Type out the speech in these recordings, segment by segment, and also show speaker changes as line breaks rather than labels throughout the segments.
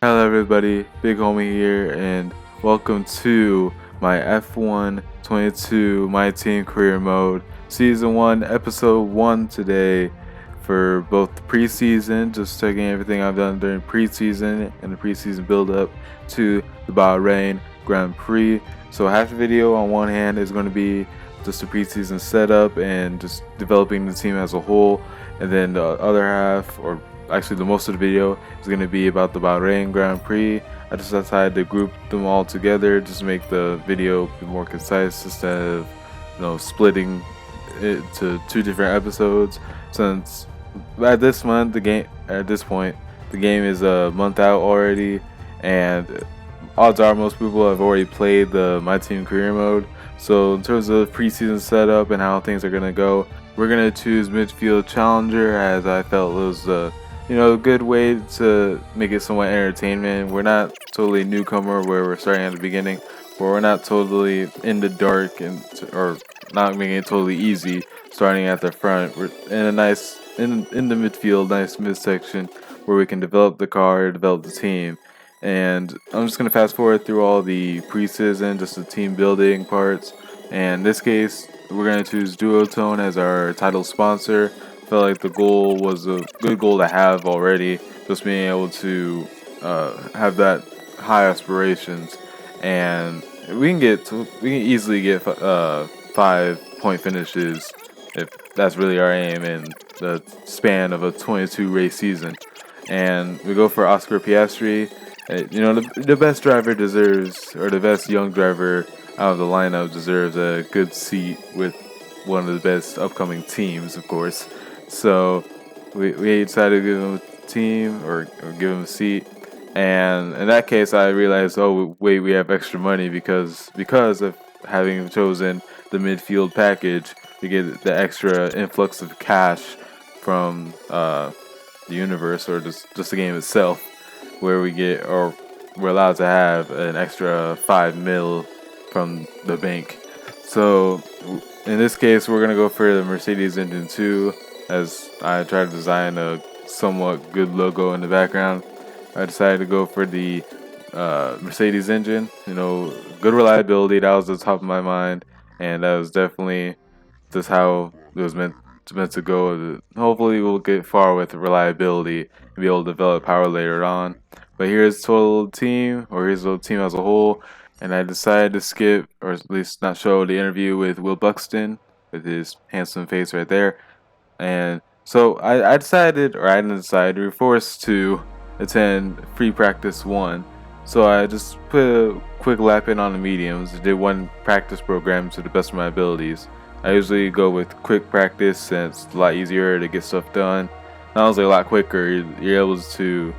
Hello everybody, Big Homie here, and welcome to my F1 22 My Team Career Mode Season 1, Episode 1 today for both the preseason, just checking everything I've done during preseason and the preseason build-up to the Bahrain Grand Prix. So half the video on one hand is going to be just the preseason setup and just developing the team as a whole, and then the other half, or actually the most of the video, is going to be about the Bahrain Grand Prix. I just decided to group them all together just to make the video more concise instead of splitting it to two different episodes, since at this point the game is a month out already, and odds are most people have already played the My Team Career Mode. So in terms of preseason setup and how things are going to go, we're going to choose midfield challenger, as I felt it was a good way to make it somewhat entertainment. We're not totally newcomer where we're starting at the beginning, but we're not totally in the dark or not making it totally easy starting at the front. We're in a nice in the midfield, nice midsection where we can develop the car, develop the team. And I'm just gonna fast forward through all the preseason, just the team building parts. And in this case, we're gonna choose Duotone as our title sponsor. Felt like the goal was a good goal to have already, just being able to have that high aspirations, and we can easily get 5-point finishes if that's really our aim in the span of a 22 race season. And we go for Oscar Piastri. The best driver deserves, or the best young driver out of the lineup deserves a good seat with one of the best upcoming teams, of course. So we decided to give him a team, or give him a seat. And in that case, I realized, oh wait, we have extra money because of having chosen the midfield package. We get the extra influx of cash from the universe, or just the game itself, where we're allowed to have an extra 5 mil from the bank. So in this case, we're gonna go for the Mercedes Engine 2, as I tried to design a somewhat good logo in the background. I decided to go for the Mercedes engine. Good reliability, that was the top of my mind, and that was definitely just how it was meant to go. Hopefully we'll get far with reliability and be able to develop power later on. But here's total team, or here's the team as a whole. And I decided to skip, or at least not show, the interview with Will Buxton with his handsome face right there. And so I decided, or I didn't decide, we were forced to attend free practice 1. So I just put a quick lap in on the mediums, did one practice program to the best of my abilities. I usually go with quick practice since it's a lot easier to get stuff done. Not only a lot quicker, you're able to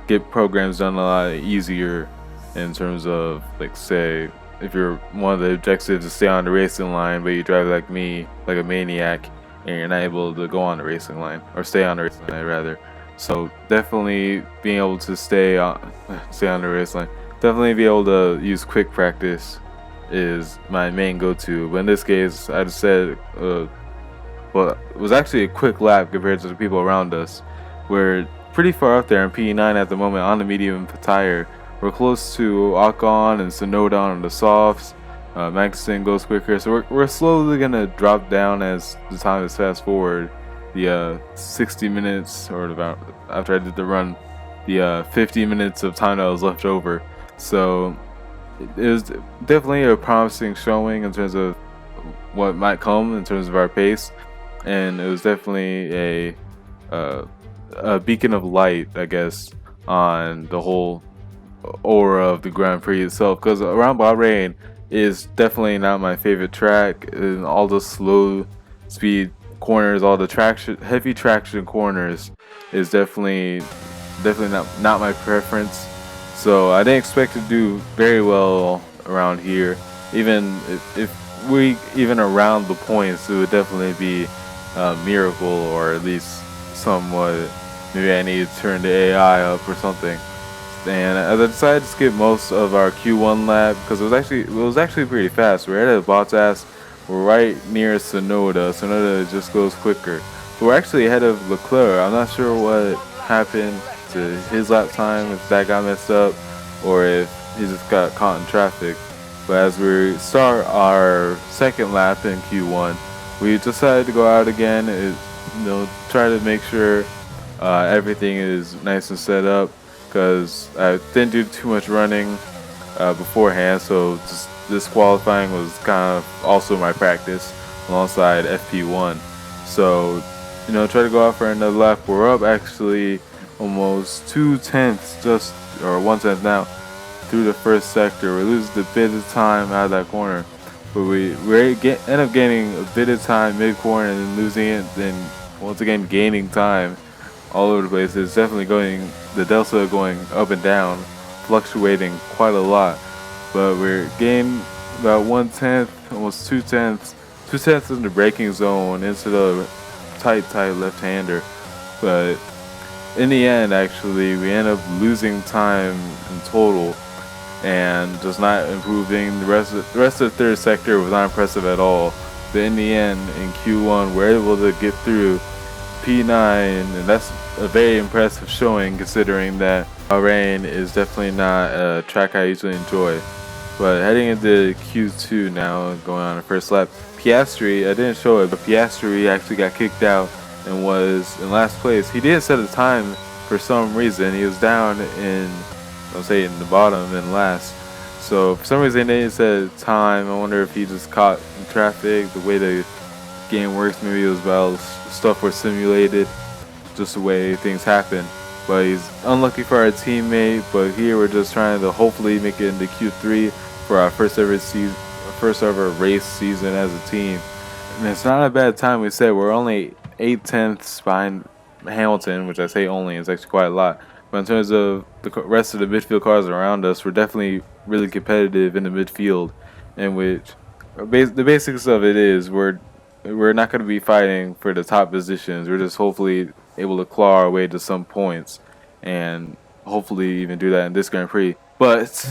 get programs done a lot easier in terms of, like, say, if you're one of the objectives to stay on the racing line, but you drive like me, like a maniac, and you're not able to go on the racing line, or stay on the racing line rather. So definitely being able to stay on the race line, definitely be able to use quick practice is my main go-to. But in this case, I just said, well, it was actually a quick lap compared to the people around us. We're pretty far up there in P9 at the moment on the medium tire. We're close to Ocon and Tsunoda on the softs. Magnussen goes quicker, so we're slowly gonna drop down as the time is fast forward. The 60 minutes, or about after I did the run, the 50 minutes of time that was left over. So it was definitely a promising showing in terms of what might come in terms of our pace, and it was definitely a beacon of light, I guess, on the whole aura of the Grand Prix itself. Because around Bahrain is definitely not my favorite track, and all the slow speed corners, all the heavy traction corners is definitely not my preference. So I didn't expect to do very well around here. Even if we even around the points, it would definitely be a miracle, or at least somewhat. Maybe I need to turn the AI up or something. And I decided to skip most of our Q1 lap because it was actually pretty fast. We're ahead of Bottas. We're right near Tsunoda. Tsunoda just goes quicker. But we're actually ahead of Leclerc. I'm not sure what happened to his lap time if that got messed up, or if he just got caught in traffic. But as we start our second lap in Q1, we decided to go out again. Try to make sure everything is nice and set up, because I didn't do too much running beforehand, so just this qualifying was kind of also my practice alongside FP1. So, try to go out for another lap. We're up actually almost 2/10, or 1/10 now, through the first sector. We lose a bit of time out of that corner, but we end up gaining a bit of time mid-corner and then losing it, then once again gaining time all over the place. It's definitely the delta going up and down, fluctuating quite a lot, but we're gaining about 1/10, almost 2/10 in the braking zone into the tight left-hander. But in the end, actually, we end up losing time in total and just not improving. The rest of the third sector was not impressive at all. But in the end, in Q1, we're able to get through P9, and that's a very impressive showing considering that Bahrain is definitely not a track I usually enjoy. But heading into Q2 now, going on the first lap, Piastri, I didn't show it, but Piastri actually got kicked out and was in last place. He didn't set a time for some reason. He was down in the bottom in last. So for some reason they didn't set a time. I wonder if he just caught in traffic. The way the game works, maybe it was about stuff was simulated, just the way things happen. But he's unlucky for our teammate. But here we're just trying to hopefully make it into Q3 for our first ever race season as a team. And it's not a bad time. We said we're only 8/10 behind Hamilton, which I say only is actually quite a lot. But in terms of the rest of the midfield cars around us, we're definitely really competitive in the midfield. In which the basics of it is we're not going to be fighting for the top positions. We're just hopefully able to claw our way to some points, and hopefully even do that in this Grand Prix. But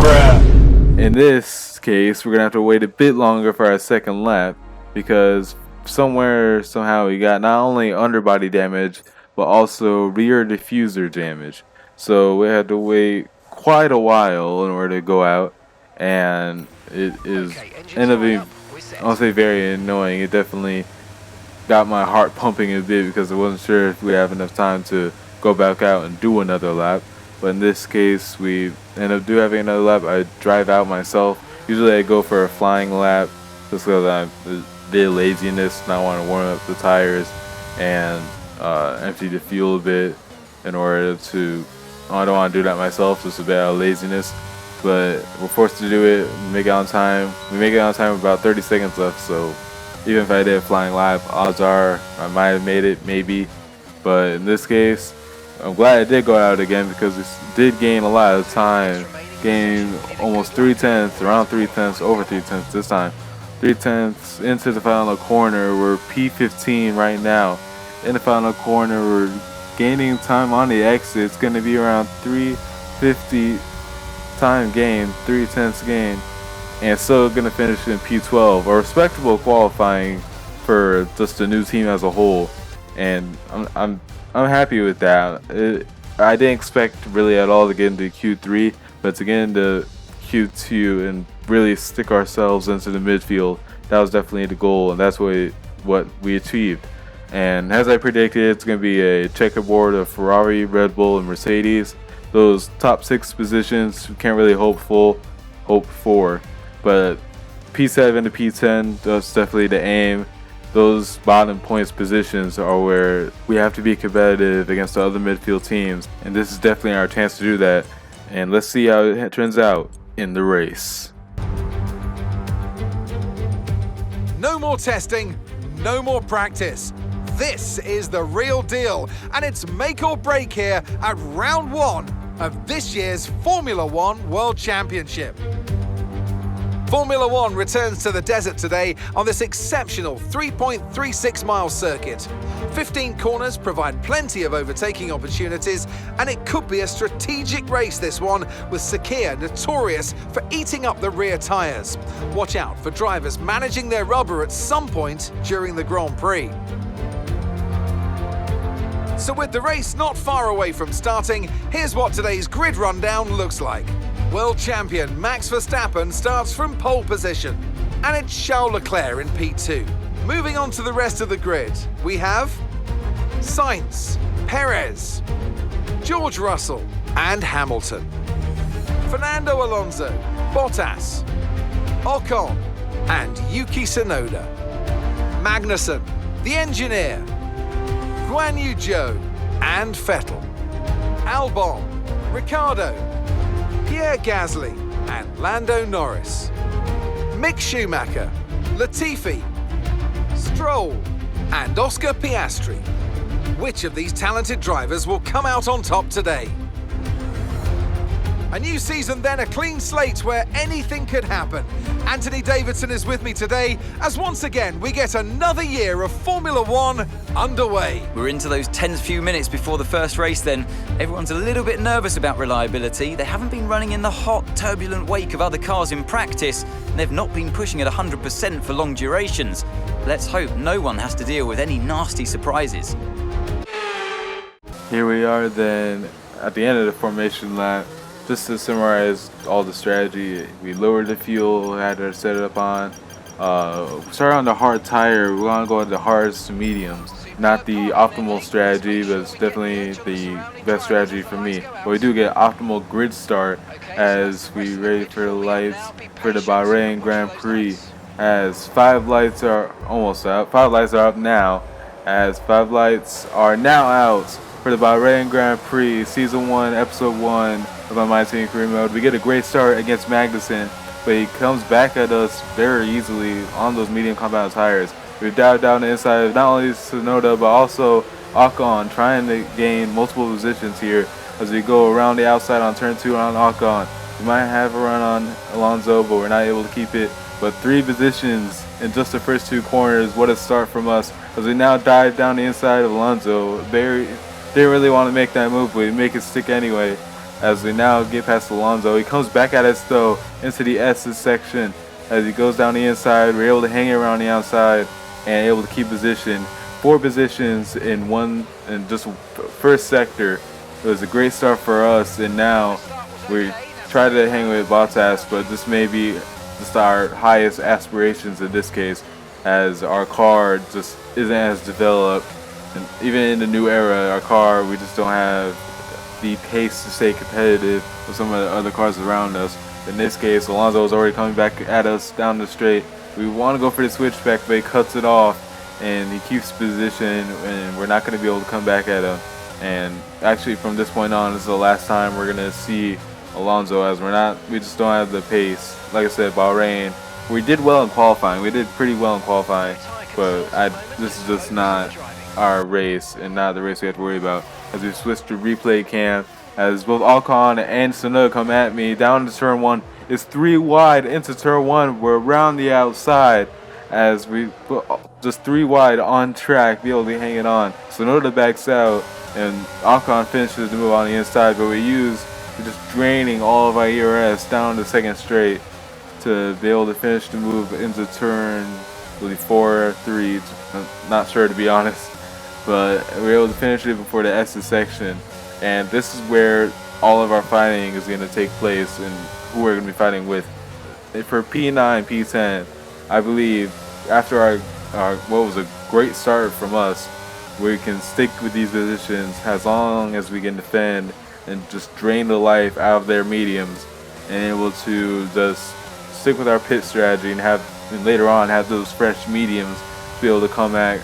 in this case, we're going to have to wait a bit longer for our second lap, because somehow we got not only underbody damage, but also rear diffuser damage. So we had to wait quite a while in order to go out, and it ended up being, I'll say, very annoying. It definitely got my heart pumping a bit because I wasn't sure if we have enough time to go back out and do another lap. But in this case, we end up having another lap. I drive out myself. Usually I go for a flying lap just because I'm a bit of laziness, not want to warm up the tires and empty the fuel a bit in order to, I don't want to do that myself, just a bit out of laziness. But we're forced to do it, make it on time. We make it on time with about 30 seconds left, so even if I did a flying lap, odds are I might have made it, maybe. But in this case, I'm glad I did go out again, because we did gain a lot of time. Gained almost 3/10, around 3/10, over 3/10 this time. 3/10 into the final corner. We're P15 right now. In the final corner, we're gaining time on the exit. It's going to be around 3:50 time gain, 3/10 gain, and still going to finish in P12. A respectable qualifying for just the new team as a whole, and I'm happy with that. I didn't expect really at all to get into Q3, but to get into Q2 and really stick ourselves into the midfield, that was definitely the goal, and that's what we achieved. And as I predicted, it's going to be a checkerboard of Ferrari, Red Bull, and Mercedes. Those top 6 positions we can't really hope for, but P7 to P10, that's definitely the aim. Those bottom points positions are where we have to be competitive against the other midfield teams, and this is definitely our chance to do that. And let's see how it turns out in the race.
No more testing, no more practice. This is the real deal, and it's make or break here at round 1 of this year's Formula One World Championship. Formula One returns to the desert today on this exceptional 3.36 mile circuit. 15 corners provide plenty of overtaking opportunities, and it could be a strategic race, this one, with Sakhir notorious for eating up the rear tyres. Watch out for drivers managing their rubber at some point during the Grand Prix. So with the race not far away from starting, here's what today's grid rundown looks like. World champion Max Verstappen starts from pole position, and it's Charles Leclerc in P2. Moving on to the rest of the grid, we have Sainz, Perez, George Russell and Hamilton, Fernando Alonso, Bottas, Ocon and Yuki Tsunoda, Magnussen, the engineer, Guan Yu Zhou and Vettel, Albon, Ricciardo, Pierre Gasly and Lando Norris, Mick Schumacher, Latifi, Stroll and Oscar Piastri. Which of these talented drivers will come out on top today? A new season then, a clean slate where anything could happen. Anthony Davidson is with me today as once again we get another year of Formula One underway.
We're into those tense few minutes before the first race then. Everyone's a little bit nervous about reliability. They haven't been running in the hot, turbulent wake of other cars in practice, and they've not been pushing at 100% for long durations. Let's hope no one has to deal with any nasty surprises.
Here we are then at the end of the formation lap. Just to summarize all the strategy, we lowered the fuel, had to set it up on. We started on the hard tire, we want to go into hards to mediums. Not the optimal strategy, but it's definitely the best strategy for me. But we do get optimal grid start as we ready for the lights for the Bahrain Grand Prix. As 5 lights are almost out, 5 lights are up now, as 5 lights are now out for the Bahrain Grand Prix, Season 1, Episode 1 of my team career mode. We get a great start against Magnussen, but he comes back at us very easily on those medium compound tires. We dive down the inside of not only Tsunoda, but also Ocon, trying to gain multiple positions here as we go around the outside on turn 2 on Ocon. We might have a run on Alonso, but we're not able to keep it. But 3 positions in just the first 2 corners. What a start from us as we now dive down the inside of Alonso. They didn't really want to make that move, but we make it stick anyway. As we now get past Alonso, he comes back at us though into the S's section. As he goes down the inside, we're able to hang it around the outside and able to keep position. 4 positions in just first sector. It was a great start for us, and now we try to hang with Bottas, but this may be just our highest aspirations in this case, as our car just isn't as developed. And even in the new era, our car, we just don't have the pace to stay competitive with some of the other cars around us. In this case, Alonso is already coming back at us down the straight. We want to go for the switchback, but he cuts it off and he keeps position, and we're not going to be able to come back at him. And actually, from this point on, this is the last time we're going to see Alonso, as we just don't have the pace. Like I said, Bahrain, we did well in qualifying. We did pretty well in qualifying, but this is just not our race and not the race we have to worry about. As we switch to replay cam, as both Ocon and Tsunoda come at me down to turn 1. It's 3 wide into turn 1. We're around the outside as we put just 3 wide on track, be able to hang it on. Tsunoda backs out and Ocon finishes the move on the inside, but we're just draining all of our ERS down the second straight to be able to finish the move into turn 4, 3. I'm not sure, to be honest. But we were able to finish it before the S's section, and this is where all of our fighting is going to take place and who we're going to be fighting with. For P9, P10, I believe after our what was a great start from us, we can stick with these positions as long as we can defend and just drain the life out of their mediums, and able to just stick with our pit strategy and later on have those fresh mediums to be able to come at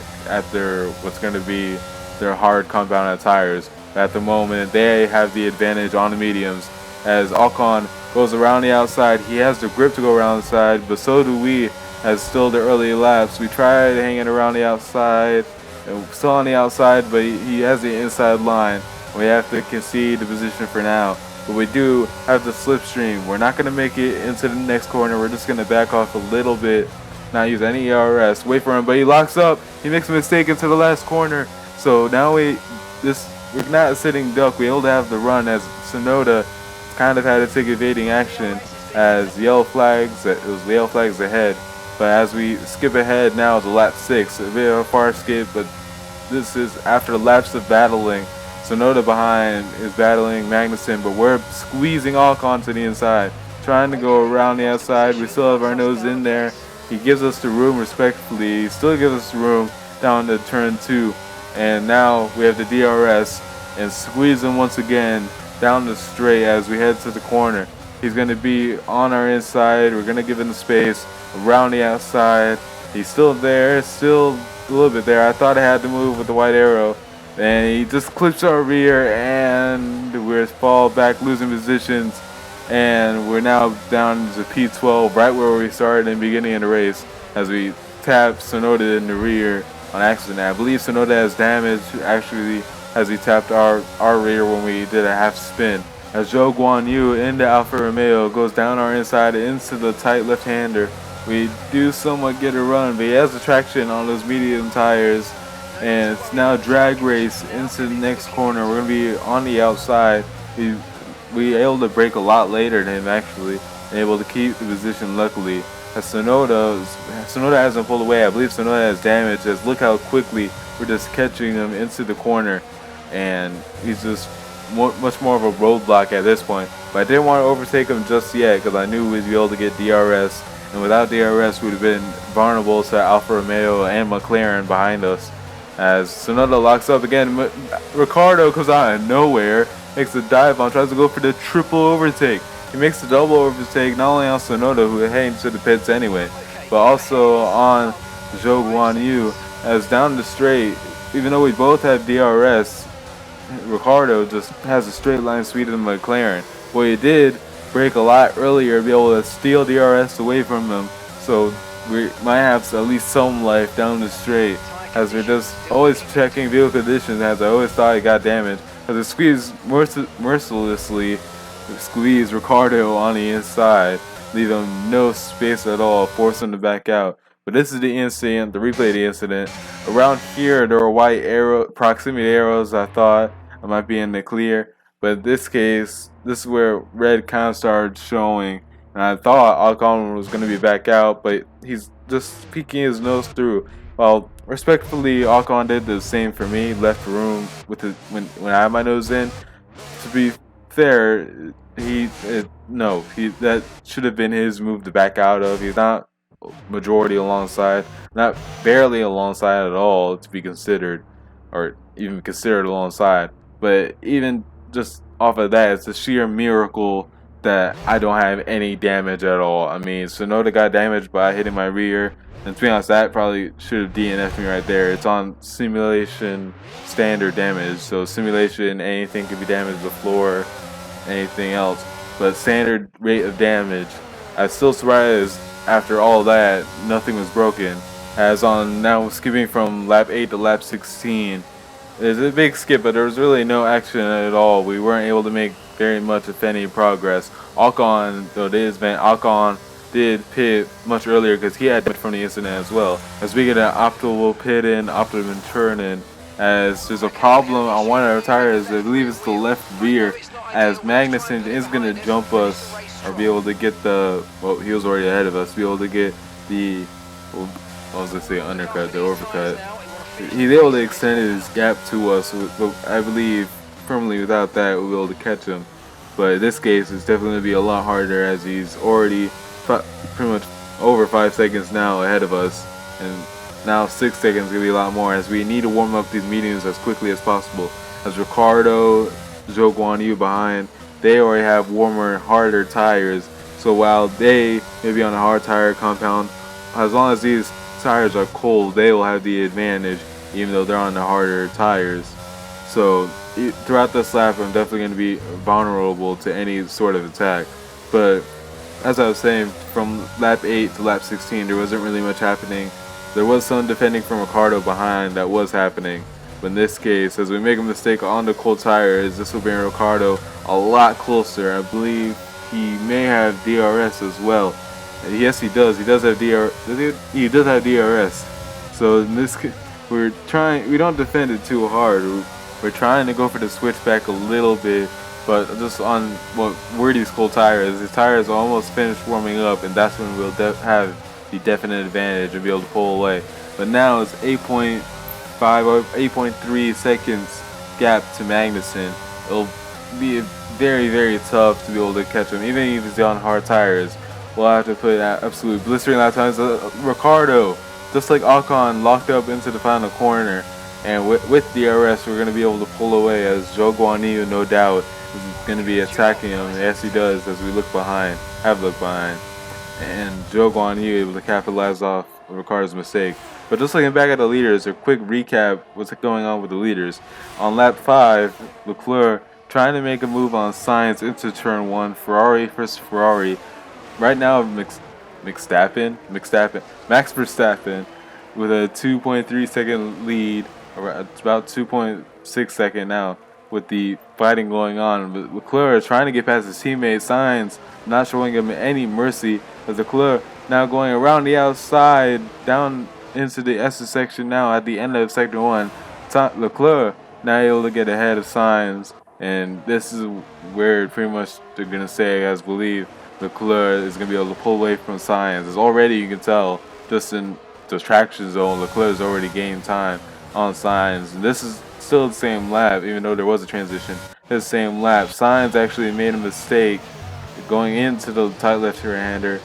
their what's going to be their hard compounded tires. At the moment, they have the advantage on the mediums. As Ocon goes around the outside, he has the grip to go around the side, but so do we, as still the early laps. We try to hang it around the outside, and still on the outside, but he has the inside line. We have to concede the position for now, but we do have the slipstream. We're not going to make it into the next corner. We're just going to back off a little bit, not use any ERS, wait for him, but he locks up. He makes a mistake into the last corner. So now we're not a sitting duck. We're able to have the run, as Tsunoda kind of had to take evading action as yellow flags ahead. But as we skip ahead now to lap 6, a bit of a far skip, but this is after laps of battling. Sonoda behind is battling Magnussen, but we're squeezing Ocon to the inside, trying to go around the outside. We still have our nose in there. He gives us the room respectfully. He still gives us the room down to turn 2. And now we have the DRS and squeeze him once again down the straight as we head to the corner. He's going to be on our inside. We're going to give him the space around the outside. He's still there, still a little bit there. I thought I had to move with the white arrow. And he just clips our rear and we're fall back, losing positions. And we're now down to P12, right where we started in the beginning of the race, as we tap Sonoda in the rear on accident. I believe Sonoda has damage actually as he tapped our rear when we did a half spin. As Zhou Guanyu into Alfa Romeo goes down our inside into the tight left-hander. We do somewhat get a run, but he has the traction on those medium tires. And it's now drag race into the next corner. We're going to be on the outside. We able to brake a lot later than him actually, and able to keep the position luckily. As Sonoda hasn't pulled away. I believe Sonoda has damage. As look how quickly we're just catching him into the corner, and he's just much more of a roadblock at this point. But I didn't want to overtake him just yet because I knew we'd be able to get DRS, and without DRS we'd have been vulnerable to Alfa Romeo and McLaren behind us. As Sonoda locks up again, Ricciardo comes out of nowhere, makes a dive on, tries to go for the triple overtake. He makes the double overtake not only on Sonoda, who heading to the pits anyway, but also on Zhou Guanyu. As down the straight, even though we both have DRS, Ricciardo just has a straight line speed in the McLaren. Well, he did brake a lot earlier, be able to steal DRS away from him, so we might have at least some life down the straight. As we're just always checking vehicle conditions, as I always thought it got damaged. As it squeezed mercilessly, squeeze Ricciardo on the inside, leave him no space at all, force him to back out. But this is the incident, the replay of the incident. Around here, there were white proximity arrows. I thought I might be in the clear, but in this case, this is where red kind of started showing. And I thought Ocon was going to be back out, but he's just peeking his nose through. Well, respectfully, Ocon did the same for me. Left room with when I had my nose in. To be fair, that should have been his move to back out of. He's not majority alongside, not barely alongside at all to be considered, or even considered alongside. But even just off of that, it's a sheer miracle that I don't have any damage at all. I mean, Sonoda got damaged by hitting my rear. And to be honest, that probably should have DNF'd me right there. It's on simulation standard damage. So simulation, anything could be damaged, the floor, anything else. But standard rate of damage. I was still surprised after all that, nothing was broken. As on now skipping from lap 8 to lap 16. There's a big skip, but there was really no action at all. We weren't able to make very much, if any, progress. Ocon, though it is event, Ocon did pit much earlier because he had damage from the incident as well. As we get an optimal pit in, optimal turn in, as there's a problem on one of our tires. I believe it's the left rear, as Magnussen is going to jump us or be able to get the, well, he was already ahead of us, be able to get the, well, I was going to say undercut, the overcut. He's able to extend his gap to us, but I believe firmly without that we'll be able to catch him. But in this case, it's definitely going to be a lot harder as he's already pretty much over 5 seconds now ahead of us, and now 6 seconds gonna be a lot more, as we need to warm up these mediums as quickly as possible. As Ricciardo, Zhou Guanyu behind, they already have warmer, harder tires, so while they may be on a hard tire compound, as long as these tires are cold, they will have the advantage even though they're on the harder tires. So throughout this lap, I'm definitely going to be vulnerable to any sort of attack. But as I was saying, from lap 8 to lap 16, there wasn't really much happening. There was some defending from Ricciardo behind that was happening. But in this case, as we make a mistake on the cold tires, this will bring Ricciardo a lot closer. I believe he may have DRS as well. And yes, he does. He does have DRS. He does have DRS. So in this case, we don't defend it too hard. We're trying to go for the switchback a little bit, but just on what were these cold tires. The tires are almost finished warming up, and that's when we'll have the definite advantage and be able to pull away. But now it's 8.5 8.3 seconds gap to Magnussen. It'll be very, very tough to be able to catch him, even if he's on hard tires. We'll have to put absolute blistering lap times. Ricardo, just like Ocon, locked up into the final corner, and with DRS, we're going to be able to pull away, as Zhou Guanyu, no doubt, is going to be attacking him. Yes, he does, as we look behind, and Zhou Guanyu able to capitalize off Ricardo's mistake. But just looking back at the leaders, a quick recap what's going on with the leaders. On lap 5, Leclerc trying to make a move on Sainz into turn 1, Ferrari versus Ferrari. Right now, Max Verstappen with a 2.3 second lead, it's about 2.6 second now, with the fighting going on. But Leclerc is trying to get past his teammate Sainz, not showing him any mercy, as Leclerc now going around the outside, down into the S section now at the end of sector 1. Leclerc now able to get ahead of Sainz, and this is where pretty much they're going to say, I guys believe, Leclerc is going to be able to pull away from Sainz. As already you can tell, just in the traction zone, Leclerc has already gained time on Sainz. And this is still the same lap, even though there was a transition. The same lap. Sainz actually made a mistake going into the tight left-hander,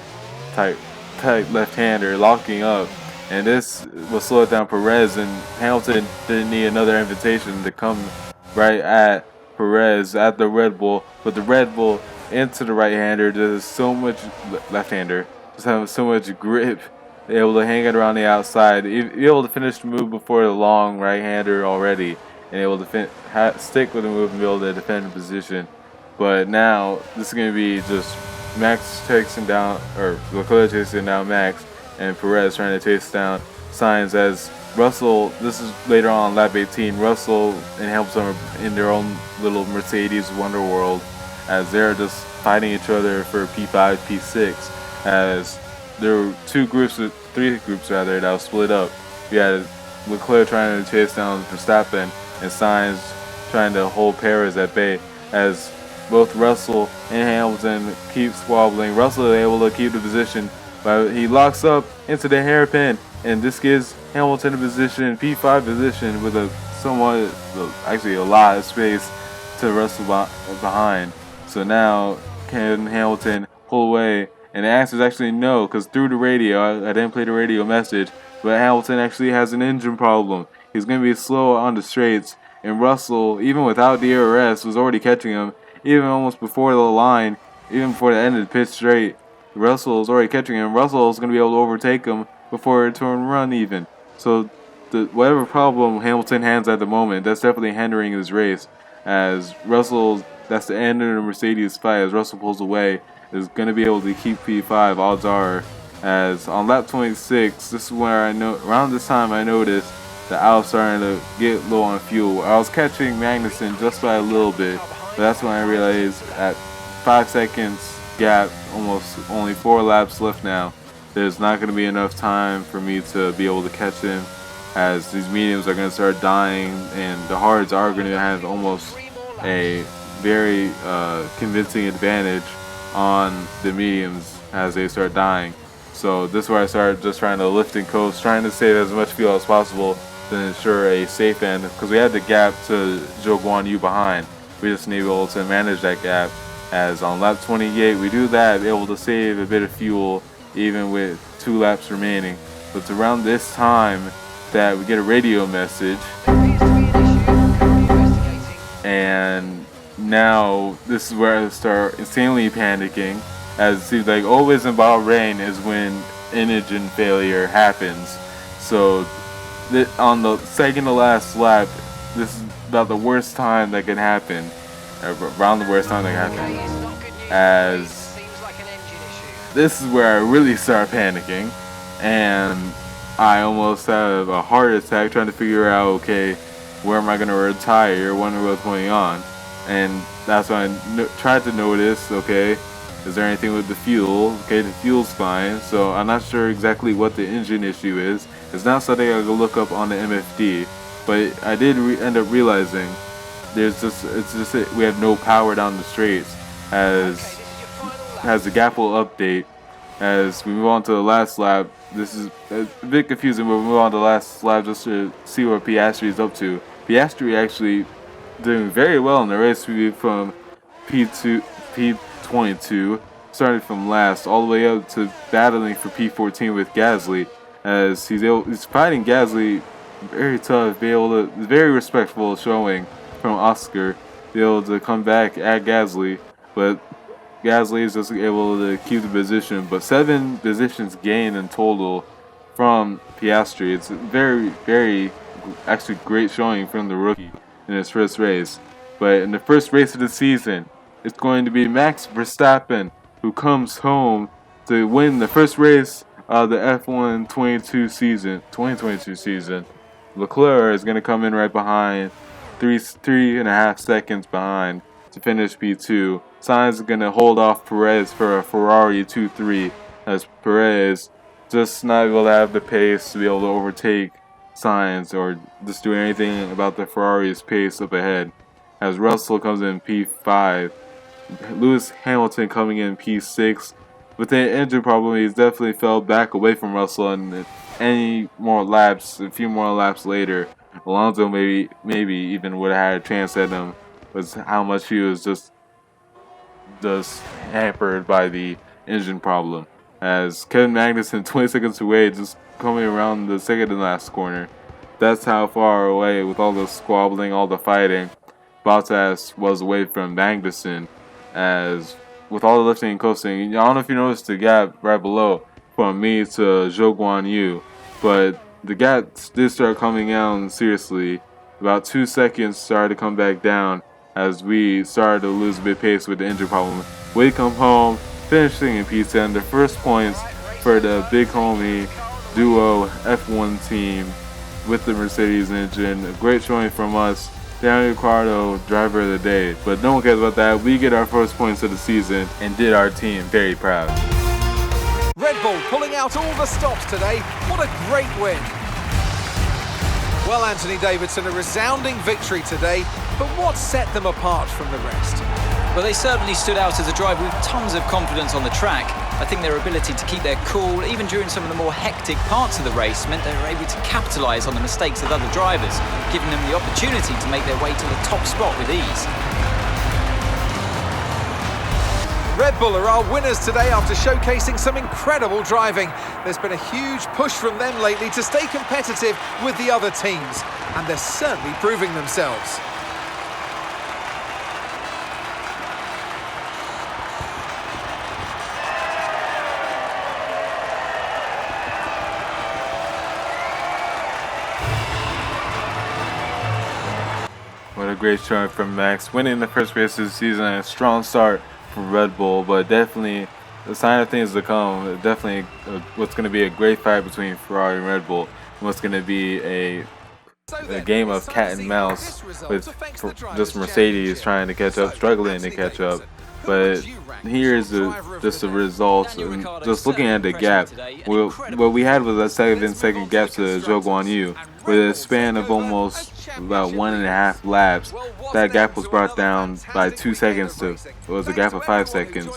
locking up. And this will slow it down Perez, and Hamilton didn't need another invitation to come right at Perez at the Red Bull. But the Red Bull into the right-hander, there's so much left-hander, just having so much grip, able to hang it around the outside, able to finish the move before the long right-hander already, and able to stick with the move and be able to defend the position. But now this is going to be just Max chasing down, or Leclerc chasing down Max, and Perez trying to chase down Sainz, as Russell, this is later on lap 18, Russell and Hamilton are in their own little Mercedes Wonderworld, as they're just fighting each other for P5, P6, as there were three groups that were split up. We had Leclerc trying to chase down Verstappen, and Sainz trying to hold Perez at bay, as both Russell and Hamilton keep squabbling. Russell is able to keep the position, but he locks up into the hairpin, and this gives Hamilton a position, P5 position, with actually a lot of space to Russell behind. So now, can Hamilton pull away? And the answer is actually no, because through the radio, I didn't play the radio message, but Hamilton actually has an engine problem. He's going to be slow on the straights, and Russell, even without DRS, was already catching him, even almost before the line, even before the end of the pit straight. Russell was already catching him. Russell is going to be able to overtake him before a turn run even. So whatever problem Hamilton has at the moment, that's definitely hindering his race, as Russell, that's the end of the Mercedes fight, as Russell pulls away, is going to be able to keep P5, odds are. As on lap 26, this is where around this time I noticed that I was starting to get low on fuel. I was catching Magnussen just by a little bit, but that's when I realized at 5 seconds gap, almost only 4 laps left now, there's not going to be enough time for me to be able to catch him, as these mediums are going to start dying, and the hards are going to have almost a very convincing advantage on the mediums as they start dying. So this is where I started just trying to lift and coast, trying to save as much fuel as possible to ensure a safe end, because we had the gap to Zhou Guanyu behind. We just need to be able to manage that gap, as on lap 28 we do that, able to save a bit of fuel even with 2 laps remaining. But it's around this time that we get a radio message, and now this is where I start insanely panicking, as it seems like always in Bahrain is when engine failure happens. So on the second to last lap, this is about the worst time that can happen, around the worst time that can happen, as this is where I really start panicking, and I almost have a heart attack trying to figure out, okay, where am I going to retire, wondering what's going on. And that's when I tried to notice, okay, is there anything with the fuel? Okay, the fuel's fine, so I'm not sure exactly what the engine issue is. It's not something I could look up on the MFD, but I did end up realizing we have no power down the straights, as the gap will update as we move on to the last lap. this is a bit confusing, but we'll move on to the last lap just to see what Piastri is up to. Piastri actually doing very well in the race from P22, starting from last all the way up to battling for P14 with Gasly, as he's fighting Gasly very tough, very respectful showing from Oscar, be able to come back at Gasly, but Gasly is just able to keep the position, but 7 positions gained in total from Piastri. It's very actually great showing from the rookie in his first race. But in the first race of the season, it's going to be Max Verstappen who comes home to win the first race of the F1 2022 season. Leclerc is going to come in right behind, 3.5 seconds behind to finish P2. Sainz is going to hold off Perez for a Ferrari 2-3, as Perez just not able to have the pace to be able to overtake Sainz or just do anything about the Ferrari's pace up ahead. As Russell comes in P5, Lewis Hamilton coming in P6. With the engine problem, he's definitely fell back away from Russell, and a few more laps later, Alonso maybe even would have had a chance at him, was how much he was just hampered by the engine problem. As Kevin Magnussen 20 seconds away, just coming around the second to last corner. That's how far away, with all the squabbling, all the fighting, Bottas was away from Magnussen. As with all the lifting and coasting, I don't know if you noticed the gap right below from me to Zhou Guan Yu, but the gap did start coming down seriously. About 2 seconds started to come back down as we started to lose a bit of pace with the engine problem. We come home, finishing in P10, the first points for the big homie duo F1 team with the Mercedes engine. A great showing from us. Daniel Ricciardo, driver of the day. But no one cares about that. We get our first points of the season and did our team very proud.
Red Bull pulling out all the stops today. What a great win. Well, Anthony Davidson, a resounding victory today, but what set them apart from the rest?
Well, they certainly stood out as a driver with tons of confidence on the track. I think their ability to keep their cool, even during some of the more hectic parts of the race, meant they were able to capitalise on the mistakes of other drivers, giving them the opportunity to make their way to the top spot with ease.
Red Bull are our winners today after showcasing some incredible driving. There's been a huge push from them lately to stay competitive with the other teams, and they're certainly proving themselves.
What a great showing from Max, winning the first race of the season and a strong start from Red Bull, but definitely the sign of things to come. Definitely what's going to be a great fight between Ferrari and Red Bull, and what's going to be a game of cat and mouse with just Mercedes trying to catch up, struggling to catch up. But here's just the results. And just looking at the gap, what we had was a 7-second gap to Zhou Guan Yu. With a span of almost about 1.5 laps, that gap was brought down by 2 seconds to, it was a gap of 5 seconds.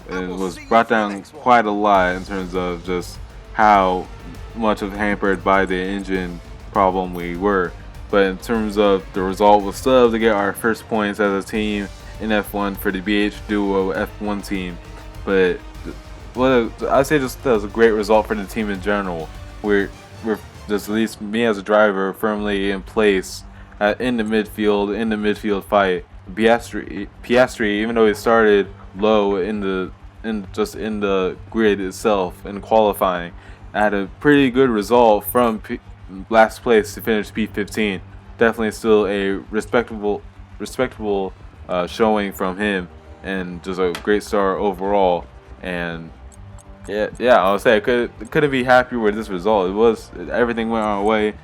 And it was brought down quite a lot in terms of just how much of hampered by the engine problem we were. But in terms of the result, we're still able to get our first points as a team in F1 for the BH Duo F1 team. But I'd say just that was a great result for the team in general. We're just, at least me as a driver, firmly in place in the midfield fight. Piastri, even though he started low in the grid itself in qualifying, had a pretty good result from last place to finish P15. Definitely still a respectable showing from him, and just a great start overall. And yeah, I would say I couldn't be happier with this result. Everything went our way,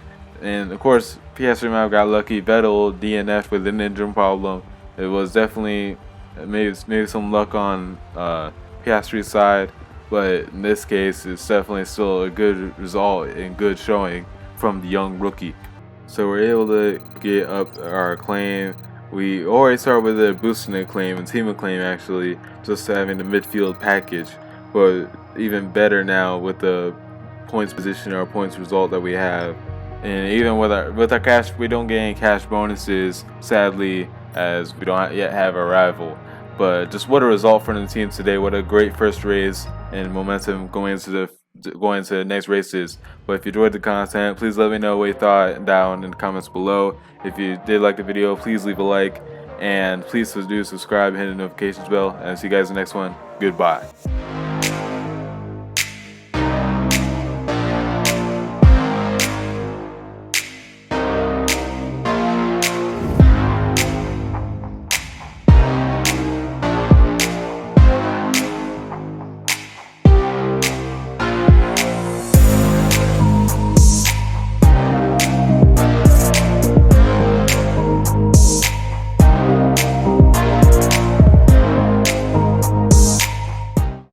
and of course Piastri might have got lucky. Vettel DNF with an engine problem. It was definitely maybe some luck on Piastri's side, but in this case, it's definitely still a good result and good showing from the young rookie. So we're able to get up our claim. We already started with a boosting acclaim and team acclaim, actually, just having the midfield package. But even better now with the points position or points result that we have. And even with our cash, we don't get any cash bonuses, sadly, as we don't yet have a rival. But just what a result for the team today! What a great first race and momentum going into the next races. But if you enjoyed the content, please let me know what you thought down in the comments below. If you did like the video, please leave a like, and please do subscribe and hit the notifications bell. And see you guys in the next one. Goodbye.